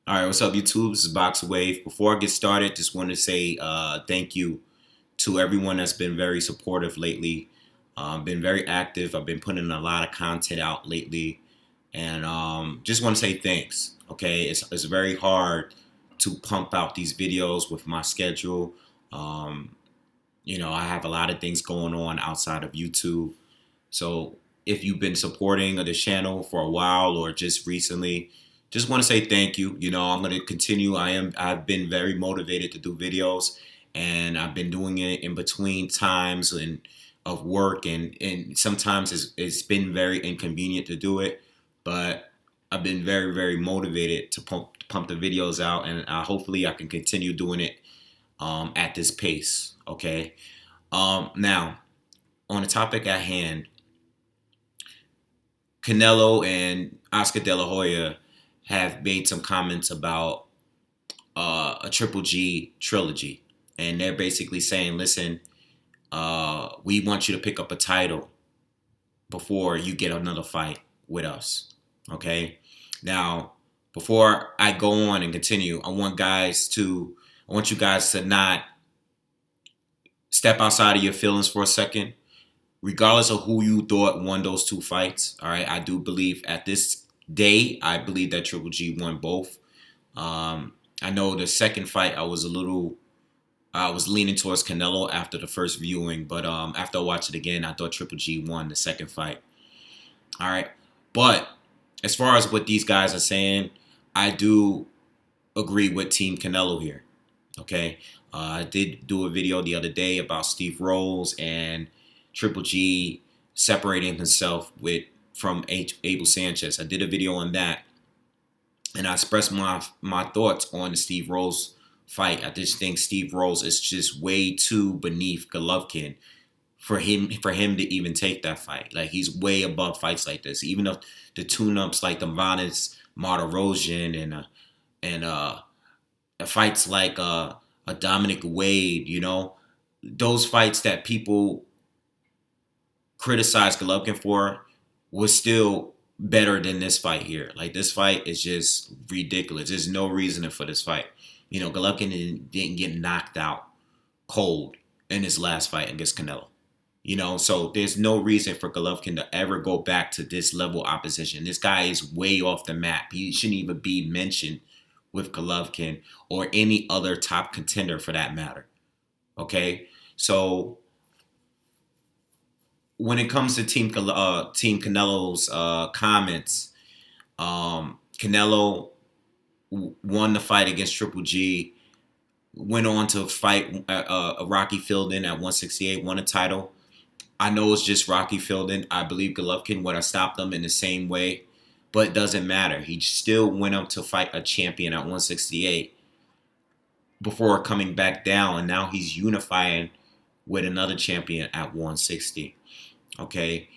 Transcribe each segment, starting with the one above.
All right, what's up, YouTube? This is BoxingWave. Before I get started, just want to say thank you to everyone that's been very supportive lately. Been very active. I've been putting a lot of content out lately, and just want to say thanks. Okay, it's very hard to pump out these videos with my schedule. Um, I have a lot of things going on outside of YouTube. So if you've been supporting the channel for a while or just recently, just want to say thank you. I'm going to continue. I've been very motivated to do videos, and I've been doing it in between times and of work, and sometimes it's been very inconvenient to do it, but I've been very, very motivated to pump the videos out, and hopefully I can continue doing it at this pace. Okay. Now, on the topic at hand, Canelo and Oscar De La Hoya have made some comments about a Triple G trilogy, and they're basically saying, "Listen, we want you to pick up a title before you get another fight with us." Okay. Now, before I go on and continue, I want you guys to not step outside of your feelings for a second, regardless of who you thought won those two fights. All right, I do believe at this day, I believe that Triple G won both. I know the second fight, I was leaning towards Canelo after the first viewing, but after I watched it again, I thought Triple G won the second fight. All right, but as far as what these guys are saying, I do agree with Team Canelo here. Okay, I did do a video the other day about Steve Rolls and Triple G separating himself from Abel Sanchez. I did a video on that, and I expressed my thoughts on the Steve Rolls fight. I just think Steve Rolls is just way too beneath Golovkin for him to even take that fight. Like, he's way above fights like this. Even if the tune-ups like the Vanis Martirosyan and fights like a Dominic Wade, those fights that people criticize Golovkin for was still better than this fight here. Like, this fight is just ridiculous. There's no reasoning for this fight. Golovkin didn't get knocked out cold in his last fight against Canelo. So there's no reason for Golovkin to ever go back to this level opposition. This guy is way off the map. He shouldn't even be mentioned with Golovkin or any other top contender for that matter. Okay? So when it comes to Team Canelo's comments, Canelo won the fight against Triple G, went on to fight Rocky Fielding at 168, won a title. I know it's just Rocky Fielding. I believe Golovkin would have stopped him in the same way, but it doesn't matter. He still went up to fight a champion at 168 before coming back down, and now he's unifying with another champion at 160. Okay,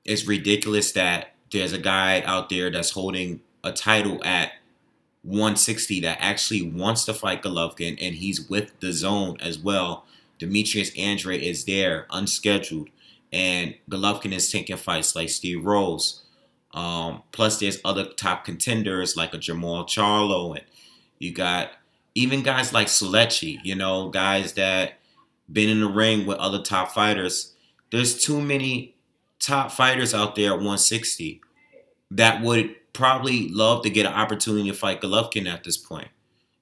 it's ridiculous that there's a guy out there that's holding a title at 160 that actually wants to fight Golovkin, and he's with the zone as well. Demetrius Andre is there, unscheduled, and Golovkin is taking fights like Steve Rolls. Plus, there's other top contenders like a Jamal Charlo, and you got even guys like Selechi, guys that been in the ring with other top fighters. There's too many top fighters out there at 160 that would probably love to get an opportunity to fight Golovkin at this point.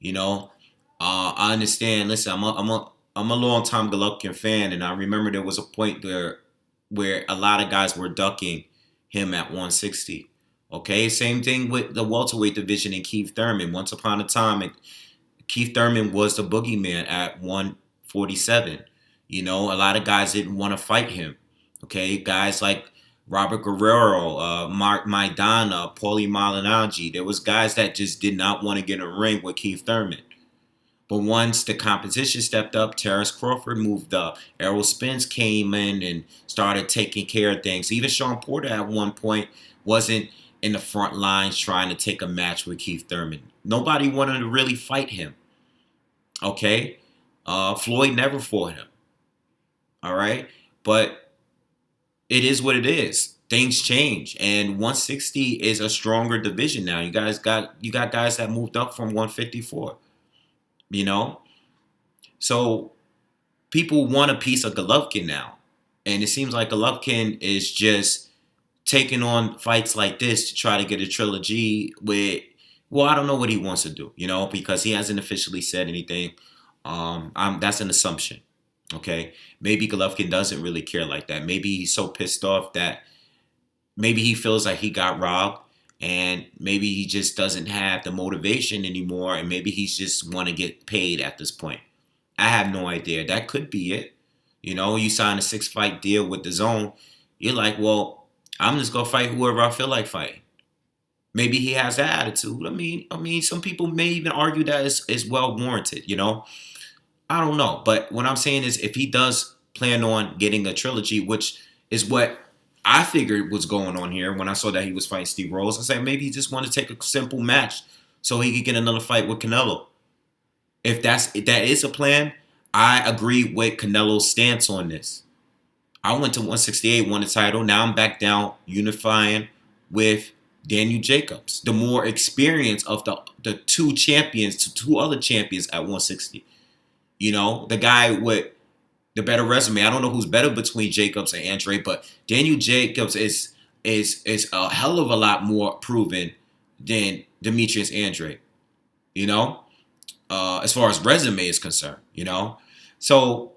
I understand. Listen, I'm a long time Golovkin fan, and I remember there was a point where a lot of guys were ducking him at 160. Okay, same thing with the welterweight division and Keith Thurman. Once upon a time, Keith Thurman was the boogeyman at 147. A lot of guys didn't want to fight him. Okay, guys like Robert Guerrero, Mark Maidana, Paulie Malignaggi. There was guys that just did not want to get in a ring with Keith Thurman. But once the competition stepped up, Terrence Crawford moved up. Errol Spence came in and started taking care of things. Even Sean Porter at one point wasn't in the front lines trying to take a match with Keith Thurman. Nobody wanted to really fight him. Okay? Floyd never fought him. All right? But it is what it is. things change, and 160 is a stronger division now. You got guys that moved up from 154. You know, so people want a piece of Golovkin now, and it seems like Golovkin is just taking on fights like this to try to get a trilogy with. Well, I don't know what he wants to do, because he hasn't officially said anything. That's an assumption. Okay, maybe Golovkin doesn't really care like that. Maybe he's so pissed off that maybe he feels like he got robbed, and maybe he just doesn't have the motivation anymore, and maybe he's just want to get paid at this point. I have no idea. That could be it. You sign a 6-fight deal with the Zone. You're like, well, I'm just gonna fight whoever I feel like fighting. Maybe he has that attitude. I mean, some people may even argue that is well warranted. I don't know. But what I'm saying is, if he does plan on getting a trilogy, which is what I figured was going on here when I saw that he was fighting Steve Rose, I said maybe he just wanted to take a simple match so he could get another fight with Canelo. If that is a plan, I agree with Canelo's stance on this. I went to 168, won the title. Now I'm back down, unifying with Daniel Jacobs. The more experience of the two other champions at 160. The guy with the better resume. I don't know who's better between Jacobs and Andre, but Daniel Jacobs is a hell of a lot more proven than Demetrius Andre. As far as resume is concerned. So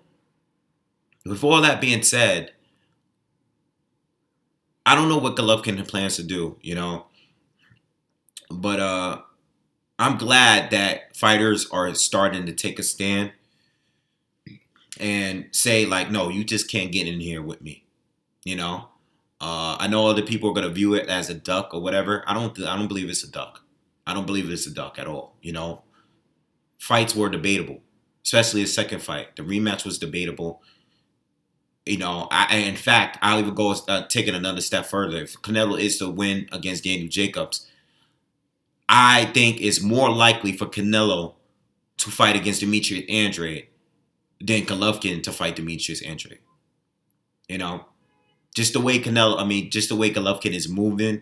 with all that being said, I don't know what Golovkin plans to do. But I'm glad that fighters are starting to take a stand and say, like, no, you just can't get in here with me. I know other people are gonna view it as a duck or whatever. I don't believe it's a duck. I don't believe it's a duck at all. Fights were debatable, especially the second fight. The rematch was debatable. In fact, I'll even go taking another step further. If Canelo is to win against Daniel Jacobs, I think it's more likely for Canelo to fight against Demetrius Andre than Golovkin to fight Demetrius Andre. Just the way Golovkin is moving,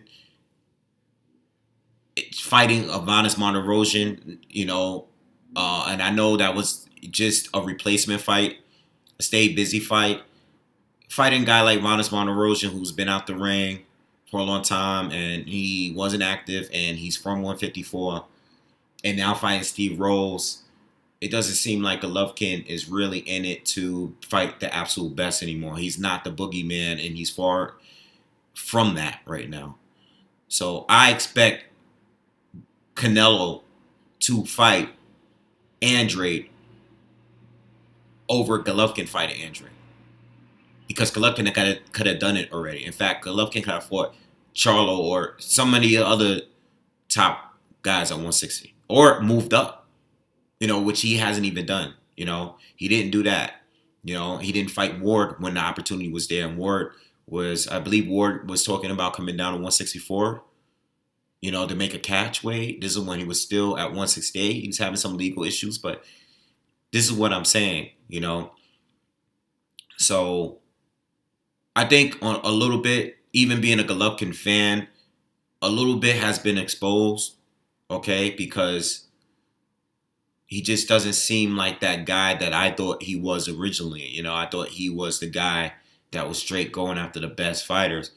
fighting Avanis Monterosian, and I know that was just a replacement fight, a stay busy fight. Fighting a guy like Avanis Monterosian, who's been out the ring for a long time, and he wasn't active, and he's from 154, and now fighting Steve Rose. It doesn't seem like Golovkin is really in it to fight the absolute best anymore. He's not the boogeyman, and he's far from that right now. So I expect Canelo to fight Andre over Golovkin fighting Andre. Because Golovkin could have done it already. In fact, Golovkin could have fought Charlo or some of the other top guys at 160. Or moved up. Which he hasn't even done. He didn't do that. He didn't fight Ward when the opportunity was there. And I believe Ward was talking about coming down to 164, to make a catch weight. This is when he was still at 168. He was having some legal issues, but this is what I'm saying, So I think on a little bit, even being a Golovkin fan, a little bit has been exposed, okay, because he just doesn't seem like that guy that I thought he was originally. I thought he was the guy that was straight going after the best fighters.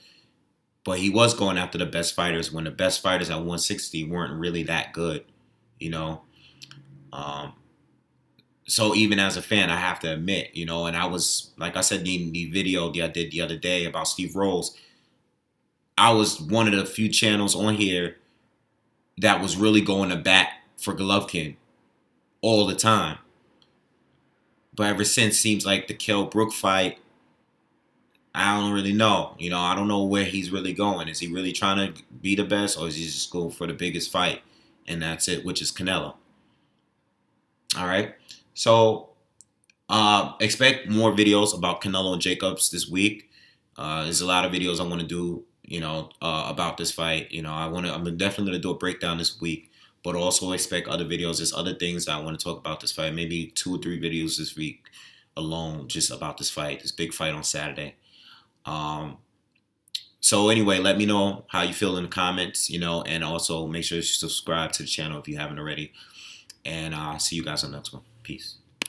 But he was going after the best fighters when the best fighters at 160 weren't really that good, So even as a fan, I have to admit, and I was, like I said in the video that I did the other day about Steve Rose, I was one of the few channels on here that was really going to bat for Golovkin all the time. But ever since, seems like the Kell Brook fight, I don't really know. I don't know where he's really going. Is he really trying to be the best, or is he just going for the biggest fight? And that's it, which is Canelo. All right. So expect more videos about Canelo and Jacobs this week. There's a lot of videos I want to do, about this fight. I'm definitely going to do a breakdown this week. But also expect other videos. There's other things that I want to talk about this fight. Maybe 2 or 3 videos this week alone just about this fight. This big fight on Saturday. So anyway, let me know how you feel in the comments, and also make sure you subscribe to the channel if you haven't already. And I'll see you guys on the next one. Peace.